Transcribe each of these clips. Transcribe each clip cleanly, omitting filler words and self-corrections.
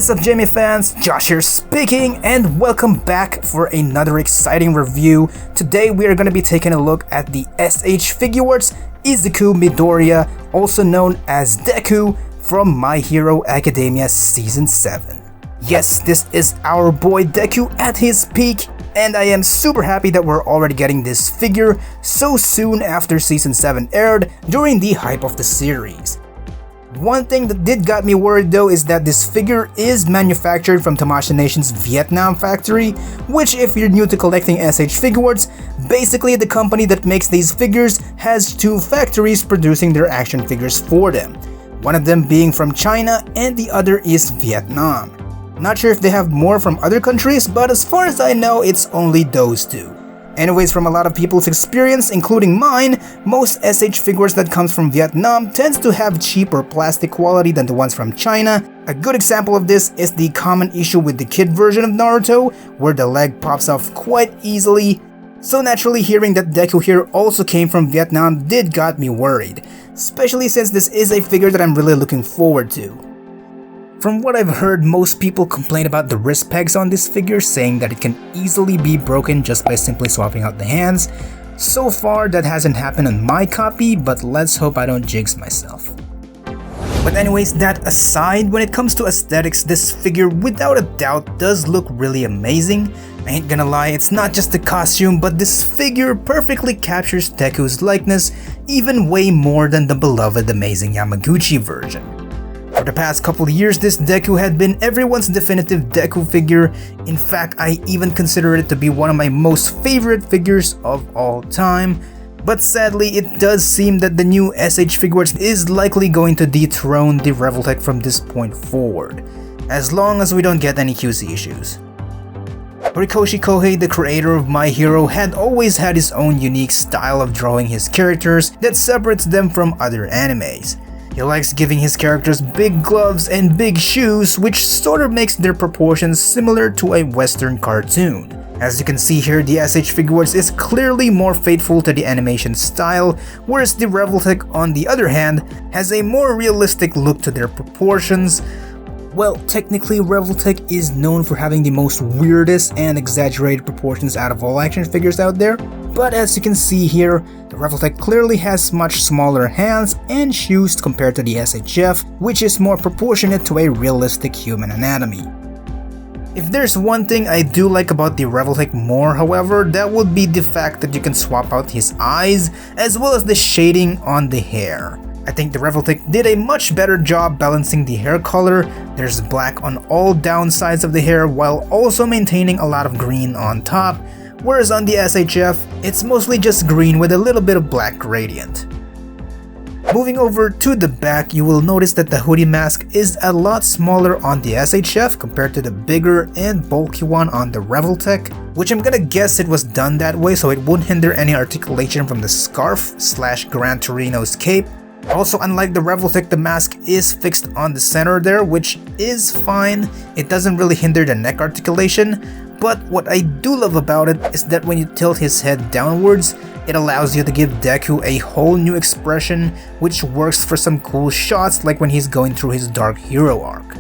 What is up, Jamie fans? Josh here speaking, and welcome back for another exciting review. Today we are going to be taking a look at the SH Figuarts Izuku Midoriya, also known as DEKU, from My Hero Academia Season 7. Yes, this is our boy DEKU at his peak, and I am super happy that we're already getting this figure so soon after Season 7 aired during the hype of the series. One thing that did got me worried though is that this figure is manufactured from Tamashii Nation's Vietnam factory, which, if you're new to collecting SH Figuarts, basically the company that makes these figures has two factories producing their action figures for them, one of them being from China and the other is Vietnam. Not sure if they have more from other countries, but as far as I know, it's only those two. Anyways, from a lot of people's experience, including mine, most SH figures that comes from Vietnam tends to have cheaper plastic quality than the ones from China. A good example of this is the common issue with the kid version of Naruto, where the leg pops off quite easily. So naturally, hearing that DEKU here also came from Vietnam did got me worried, especially since this is a figure that I'm really looking forward to. From what I've heard, most people complain about the wrist pegs on this figure, saying that it can easily be broken just by simply swapping out the hands. So far, that hasn't happened on my copy, but let's hope I don't jinx myself. But anyways, that aside, when it comes to aesthetics, this figure without a doubt does look really amazing. I ain't gonna lie, it's not just the costume, but this figure perfectly captures DEKU's likeness, even way more than the beloved amazing Yamaguchi version. For the past couple of years, this DEKU had been everyone's definitive DEKU figure. In fact, I even consider it to be one of my most favorite figures of all time. But sadly, it does seem that the new SH Figuarts is likely going to dethrone the Revoltech from this point forward, as long as we don't get any QC issues. Horikoshi Kohei, the creator of My Hero, had always had his own unique style of drawing his characters that separates them from other animes. He likes giving his characters big gloves and big shoes, which sort of makes their proportions similar to a Western cartoon. As you can see here, the SH Figuarts is clearly more faithful to the animation style, whereas the Revoltech, on the other hand, has a more realistic look to their proportions. Well, technically, Revoltech is known for having the most weirdest and exaggerated proportions out of all action figures out there, but as you can see here, the Revoltech clearly has much smaller hands and shoes compared to the SHF, which is more proportionate to a realistic human anatomy. If there's one thing I do like about the Revoltech more, however, that would be the fact that you can swap out his eyes, as well as the shading on the hair. I think the Revoltech did a much better job balancing the hair color. There's black on all downsides of the hair while also maintaining a lot of green on top, whereas on the SHF, it's mostly just green with a little bit of black gradient. Moving over to the back, you will notice that the hoodie mask is a lot smaller on the SHF compared to the bigger and bulky one on the Revoltech, which I'm gonna guess it was done that way so it wouldn't hinder any articulation from the scarf / Gran Torino's cape. Also, unlike the Revoltech, the mask is fixed on the center there, which is fine. It doesn't really hinder the neck articulation, but what I do love about it is that when you tilt his head downwards, it allows you to give DEKU a whole new expression, which works for some cool shots like when he's going through his Dark Hero arc.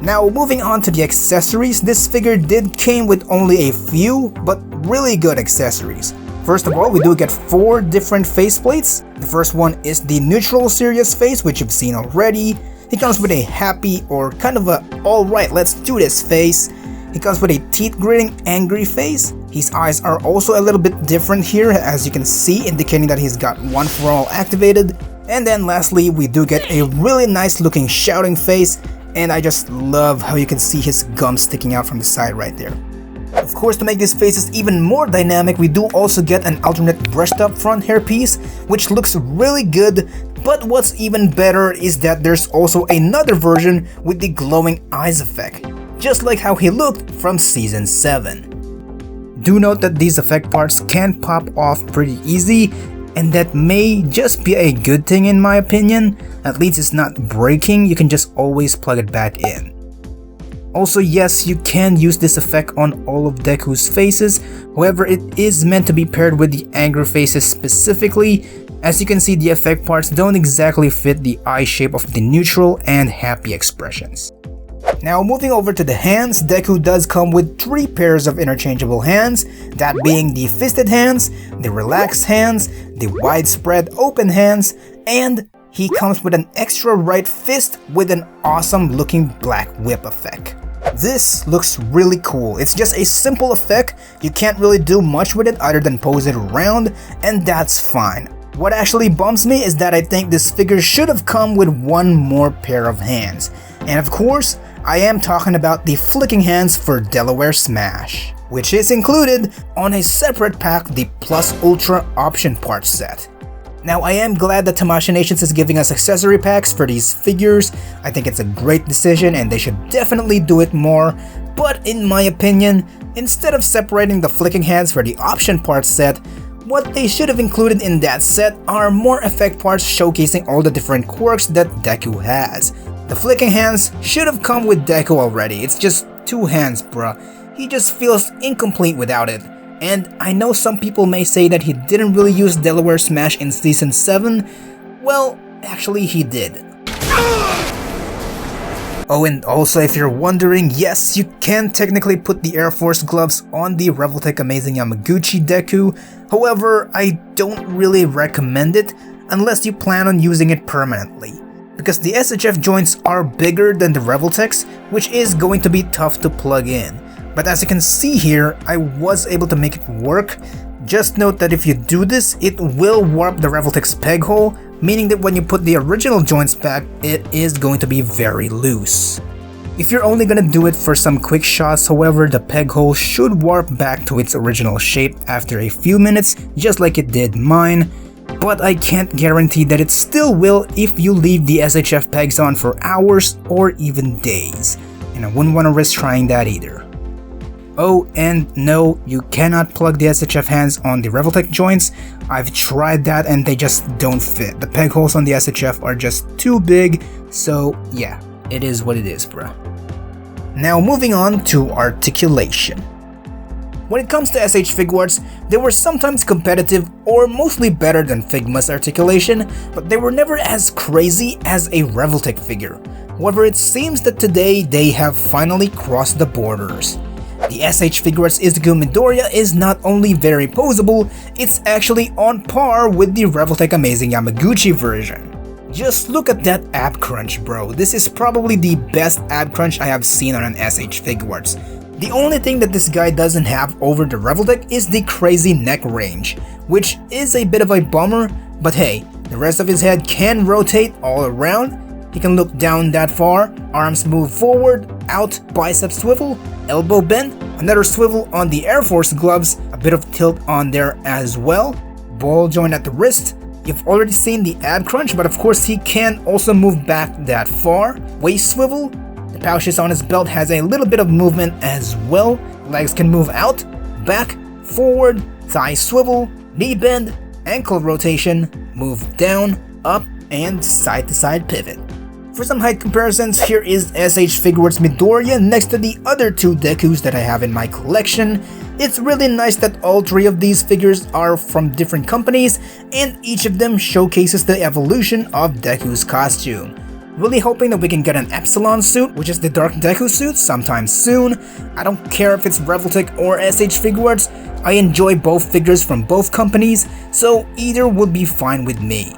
Now, moving on to the accessories, this figure did came with only a few, but really good accessories. First of all, we do get 4 different faceplates. The first one is the neutral serious face, which you've seen already. He comes with a happy or kind of a alright, let's do this face. He comes with a teeth-gritting angry face. His eyes are also a little bit different here, as you can see, indicating that he's got One for All activated. And then lastly, we do get a really nice looking shouting face, and I just love how you can see his gums sticking out from the side right there. Of course, to make these faces even more dynamic, we do also get an alternate brushed up front hairpiece, which looks really good, but what's even better is that there's also another version with the glowing eyes effect, just like how he looked from Season 7. Do note that these effect parts can pop off pretty easy, and that may just be a good thing in my opinion. At least it's not breaking, you can just always plug it back in. Also, yes, you can use this effect on all of DEKU's faces, however it is meant to be paired with the angry faces specifically. As you can see, the effect parts don't exactly fit the eye shape of the neutral and happy expressions. Now moving over to the hands, Deku does come with 3 pairs of interchangeable hands, that being the fisted hands, the relaxed hands, the widespread open hands, and he comes with an extra right fist with an awesome looking black whip effect. This looks really cool. It's just a simple effect, you can't really do much with it other than pose it around, and that's fine. What actually bums me is that I think this figure should have come with 1 more pair of hands. And of course, I am talking about the flicking hands for Delaware Smash, which is included on a separate pack, the Plus Ultra option parts set. Now I am glad that Tamashii Nations is giving us accessory packs for these figures. I think it's a great decision and they should definitely do it more, but in my opinion, instead of separating the flicking hands for the option parts set, what they should have included in that set are more effect parts showcasing all the different quirks that Deku has. The flicking hands should have come with Deku already, it's just 2 hands bruh. He just feels incomplete without it. And I know some people may say that he didn't really use Delaware Smash in Season 7, well, actually he did. Oh, and also if you're wondering, yes, you can technically put the Air Force gloves on the Revoltech Amazing Yamaguchi Deku, however, I don't really recommend it unless you plan on using it permanently, because the SHF joints are bigger than the Revoltech's, which is going to be tough to plug in. But as you can see here, I was able to make it work. Just note that if you do this, it will warp the Revoltech's peg hole, meaning that when you put the original joints back, it is going to be very loose. If you're only gonna do it for some quick shots, however, the peg hole should warp back to its original shape after a few minutes, just like it did mine. But I can't guarantee that it still will if you leave the SHF pegs on for hours or even days, and I wouldn't want to risk trying that either. Oh, and no, you cannot plug the SHF hands on the Revoltech joints. I've tried that and they just don't fit. The peg holes on the SHF are just too big, so yeah, it is what it is, bruh. Now moving on to articulation. When it comes to SH Figuarts, they were sometimes competitive or mostly better than Figma's articulation, but they were never as crazy as a Revoltech figure. However, it seems that today they have finally crossed the borders. The SH Figuarts Izuku Midoriya is not only very poseable, it's actually on par with the Revoltech Amazing Yamaguchi version. Just look at that ab crunch, bro. This is probably the best ab crunch I have seen on an SH Figuarts. The only thing that this guy doesn't have over the Revoltech is the crazy neck range, which is a bit of a bummer, but hey, the rest of his head can rotate all around. He can look down that far, arms move forward, out, bicep swivel, elbow bend, another swivel on the Air Force gloves, a bit of tilt on there as well, ball joint at the wrist. You've already seen the ab crunch, but of course he can also move back that far, waist swivel. The pouches on his belt has a little bit of movement as well, legs can move out, back, forward, thigh swivel, knee bend, ankle rotation, move down, up, and side to side pivot. For some height comparisons, here is SH Figuarts Midoriya next to the other 2 Dekus that I have in my collection. It's really nice that all 3 of these figures are from different companies, and each of them showcases the evolution of Deku's costume. Really hoping that we can get an Epsilon suit, which is the Dark Deku suit, sometime soon. I don't care if it's Revoltech or SH Figuarts, I enjoy both figures from both companies, so either would be fine with me.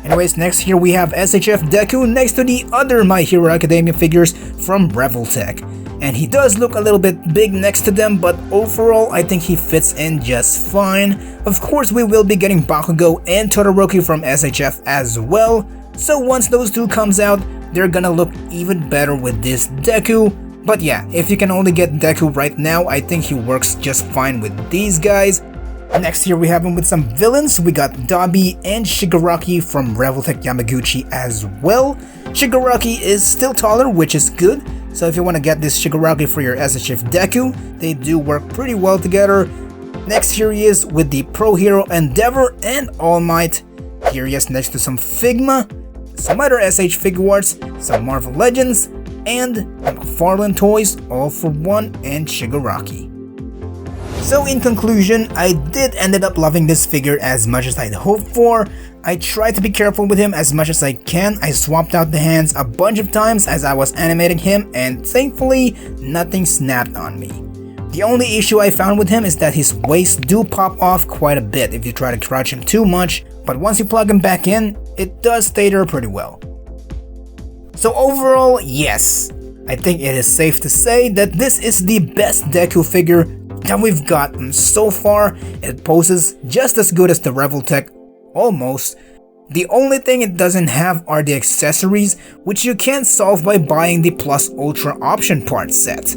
Anyways, next here we have SHF Deku next to the other My Hero Academia figures from Revoltech. And he does look a little bit big next to them, but overall I think he fits in just fine. Of course we will be getting Bakugo and Todoroki from SHF as well, so once those 2 comes out, they're gonna look even better with this Deku. But yeah, if you can only get Deku right now, I think he works just fine with these guys. Next here we have him with some villains. We got Dabi and Shigaraki from Revoltech Yamaguchi as well. Shigaraki is still taller, which is good, so if you want to get this Shigaraki for your SHF Deku, they do work pretty well together. Next here he is with the Pro Hero Endeavor and All Might. Here he is next to some Figma, some other SH Figuarts, some Marvel Legends, and McFarlane Toys, All for One, and Shigaraki. So in conclusion, I did ended up loving this figure as much as I'd hoped for. I tried to be careful with him as much as I can. I swapped out the hands a bunch of times as I was animating him, and thankfully, nothing snapped on me. The only issue I found with him is that his waists do pop off quite a bit if you try to crouch him too much, but once you plug him back in, it does stay there pretty well. So overall, yes, I think it is safe to say that this is the best Deku figure that we've gotten so far. It poses just as good as the Revoltech, almost. The only thing it doesn't have are the accessories, which you can't solve by buying the Plus Ultra option part set.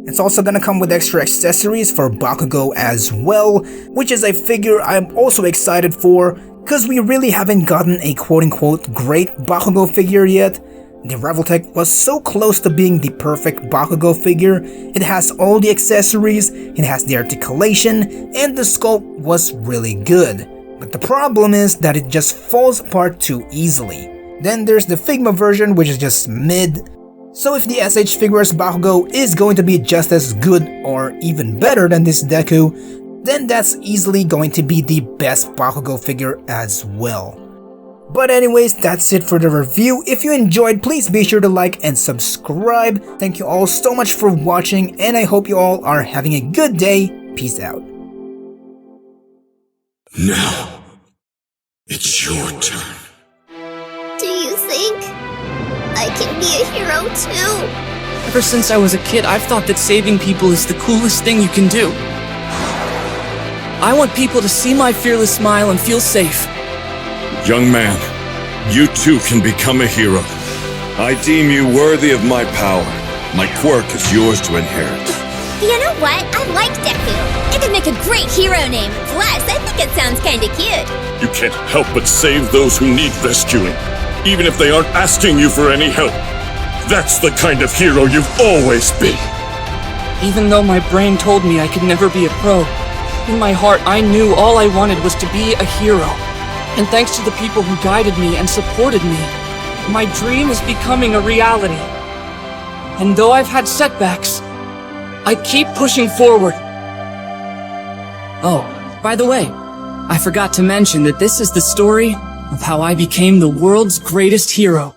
It's also gonna come with extra accessories for Bakugo as well, which is a figure I'm also excited for, cause we really haven't gotten a quote-unquote great Bakugo figure yet. The Revoltech was so close to being the perfect Bakugo figure. It has all the accessories, it has the articulation, and the sculpt was really good. But the problem is that it just falls apart too easily. Then there's the Figma version, which is just mid. So if the SH Figuarts Bakugo is going to be just as good or even better than this Deku, then that's easily going to be the best Bakugo figure as well. But anyways, that's it for the review. If you enjoyed, please be sure to like and subscribe. Thank you all so much for watching, and I hope you all are having a good day. Peace out. Now, it's your turn. Do you think I can be a hero too? Ever since I was a kid, I've thought that saving people is the coolest thing you can do. I want people to see my fearless smile and feel safe. Young man, you too can become a hero. I deem you worthy of my power. My quirk is yours to inherit. You know what? I like Deku. It could make a great hero name. Plus, I think it sounds kinda cute. You can't help but save those who need rescuing, even if they aren't asking you for any help. That's the kind of hero you've always been. Even though my brain told me I could never be a pro, in my heart I knew all I wanted was to be a hero. And thanks to the people who guided me and supported me, my dream is becoming a reality. And though I've had setbacks, I keep pushing forward. Oh, by the way, I forgot to mention that this is the story of how I became the world's greatest hero.